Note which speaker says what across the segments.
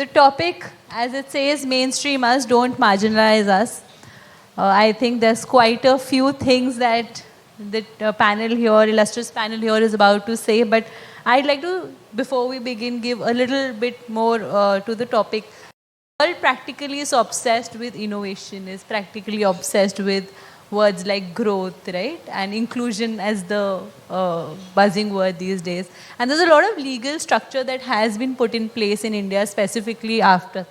Speaker 1: The topic, as it says, mainstream us, don't marginalize us. I think there's quite a few things that the panel here, illustrious panel here, is about to say. But I'd like to, before we begin, give a little bit more to the topic. The world practically is obsessed with innovation, is practically obsessed with words like growth, right? And inclusion as the buzzing word these days. And there's a lot of legal structure that has been put in place in India, specifically after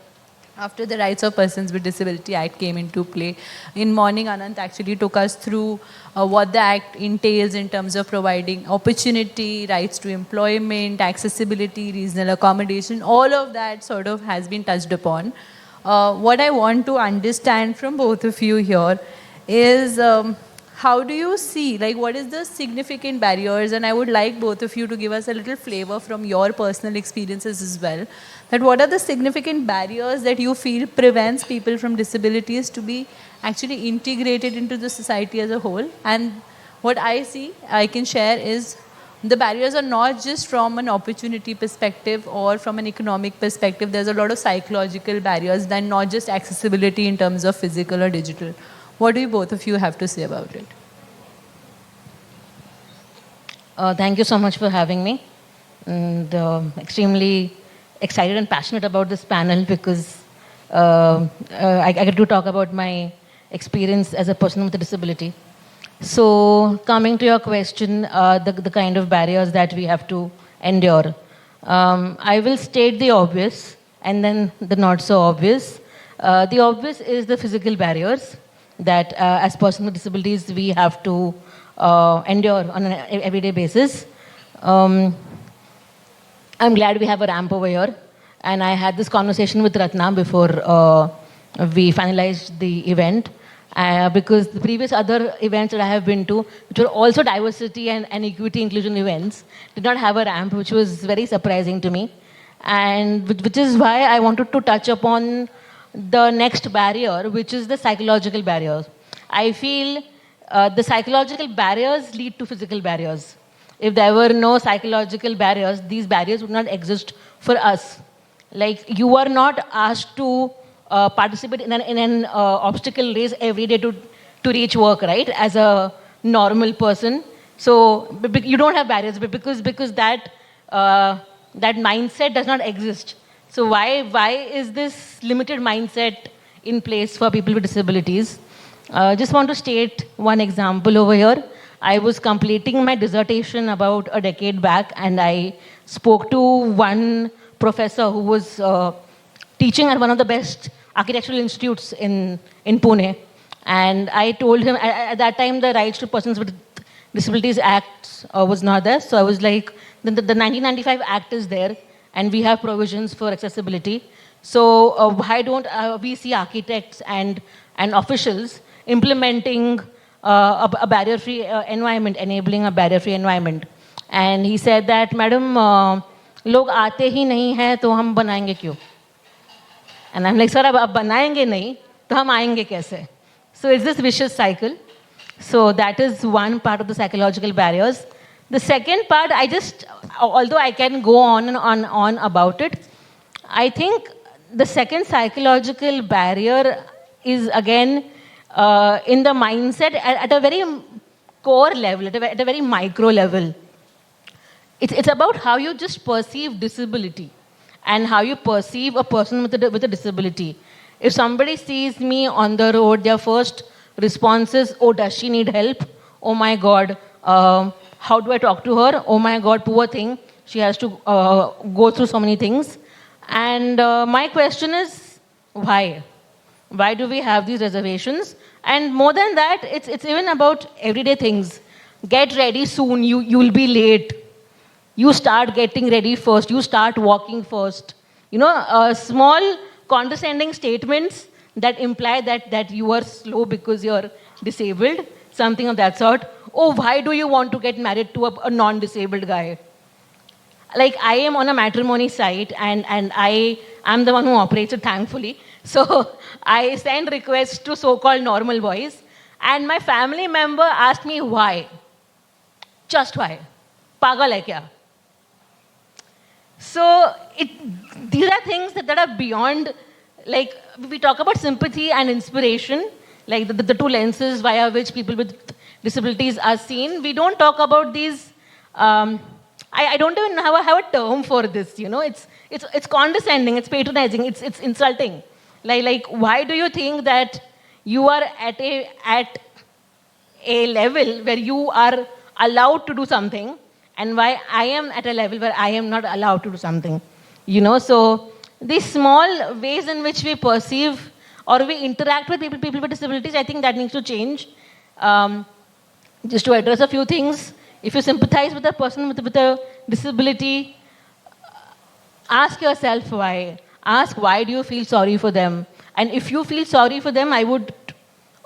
Speaker 1: the Rights of Persons with Disability Act came into play. In morning, Anant actually took us through what the act entails in terms of providing opportunity, rights to employment, accessibility, regional accommodation. All of that sort of has been touched upon. What I want to understand from both of you here is how do you see, like, what is the significant barriers? And I would like both of you to give us a little flavor from your personal experiences as well. That what are the significant barriers that you feel prevents people from disabilities to be actually integrated into the society as a whole? And what I see, I can share is the barriers are not just from an opportunity perspective or from an economic perspective. There's a lot of psychological barriers than not just accessibility in terms of physical or digital. What do you both of you have to say about it?
Speaker 2: Thank you so much for having me. And extremely excited and passionate about this panel because I get to talk about my experience as a person with a disability. So coming to your question, the kind of barriers that we have to endure. I will state the obvious and then the not so obvious. The obvious is the physical barriers that as person with disabilities we have to endure on an everyday basis. I'm glad we have a ramp over here. And I had this conversation with Ratna before we finalized the event. Because the previous other events that I have been to, which were also diversity and equity inclusion events, did not have a ramp, which was very surprising to me. And which is why I wanted to touch upon the next barrier, which is the psychological barriers. I feel the psychological barriers lead to physical barriers. If there were no psychological barriers, these barriers would not exist for us. Like, you are not asked to participate in an obstacle race every day to reach work, right? As a normal person. So you don't have barriers because that mindset does not exist. So why is this limited mindset in place for people with disabilities? Just want to state one example over here. I was completing my dissertation about a decade back, and I spoke to one professor who was teaching at one of the best architectural institutes in Pune. And I told him, at that time, the Rights to Persons with Disabilities Act was not there. So I was like, the 1995 Act is there, and we have provisions for accessibility. So why don't we see architects and officials implementing a barrier-free environment, enabling a barrier-free environment? And he said that, Madam, लोग आते ही नहीं हैं तो हम बनाएंगे क्यों? And I'm like, sir, अब बनाएंगे नहीं तो हम आएंगे कैसे? So it's this vicious cycle. So that is one part of the psychological barriers. The second part, although I can go on and on about it, I think the second psychological barrier is again in the mindset at a very core level, at a very micro level. It's about how you just perceive disability and how you perceive a person with a disability. If somebody sees me on the road, their first response is, oh, does she need help? Oh my God, how do I talk to her? Oh my God, poor thing. She has to go through so many things. And my question is, why? Why do we have these reservations? And more than that, it's even about everyday things. Get ready soon, you'll be late. You start getting ready first. You start walking first. You know, small condescending statements that imply that you are slow because you're disabled, something of that sort. Oh, why do you want to get married to a non-disabled guy? Like, I am on a matrimony site and I am the one who operates it, thankfully. So I send requests to so-called normal boys, and my family member asked me why. Just why? Pagal hai kya? So these are things that are beyond, like we talk about sympathy and inspiration, like the two lenses via which people with disabilities are seen. We don't talk about these. I don't even have a term for this. It's condescending, it's patronizing, it's insulting. Like why do you think that you are at a level where you are allowed to do something, and why I am at a level where I am not allowed to do something? So these small ways in which we perceive or we interact with people with disabilities, I think that needs to change. Just to address a few things, if you sympathize with a person with a disability, ask yourself why. Ask why do you feel sorry for them? And if you feel sorry for them, I would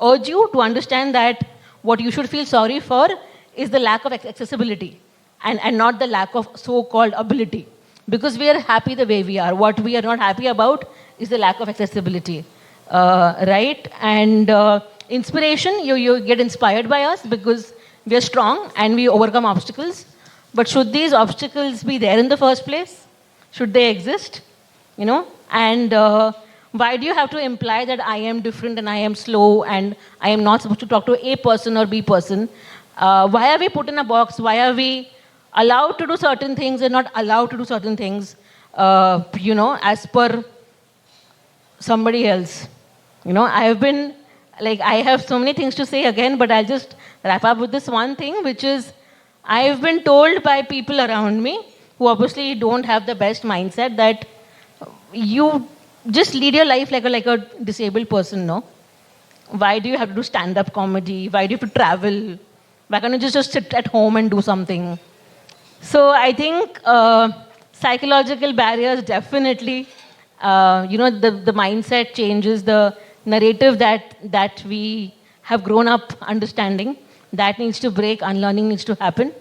Speaker 2: urge you to understand that what you should feel sorry for is the lack of accessibility and not the lack of so-called ability. Because we are happy the way we are. What we are not happy about is the lack of accessibility. Right? And inspiration, you get inspired by us because we are strong and we overcome obstacles. But should these obstacles be there in the first place? Should they exist? And why do you have to imply that I am different and I am slow and I am not supposed to talk to A person or B person? Why are we put in a box? Why are we allowed to do certain things and not allowed to do certain things, as per somebody else? I have so many things to say again, but I'll just wrap up with this one thing, which is I've been told by people around me who obviously don't have the best mindset that you just lead your life like a disabled person, no? Why do you have to do stand-up comedy? Why do you have to travel? Why can't you just sit at home and do something? So I think psychological barriers definitely, the mindset changes, the narrative that we have grown up understanding, that needs to break, unlearning needs to happen.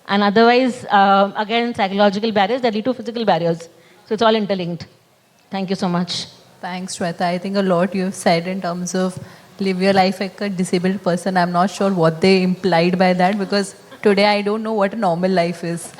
Speaker 2: And otherwise, again, psychological barriers that lead to physical barriers. So it's all interlinked. Thank you so much.
Speaker 1: Thanks, Shweta. I think a lot you've said in terms of live your life like a disabled person. I'm not sure what they implied by that because today I don't know what a normal life is.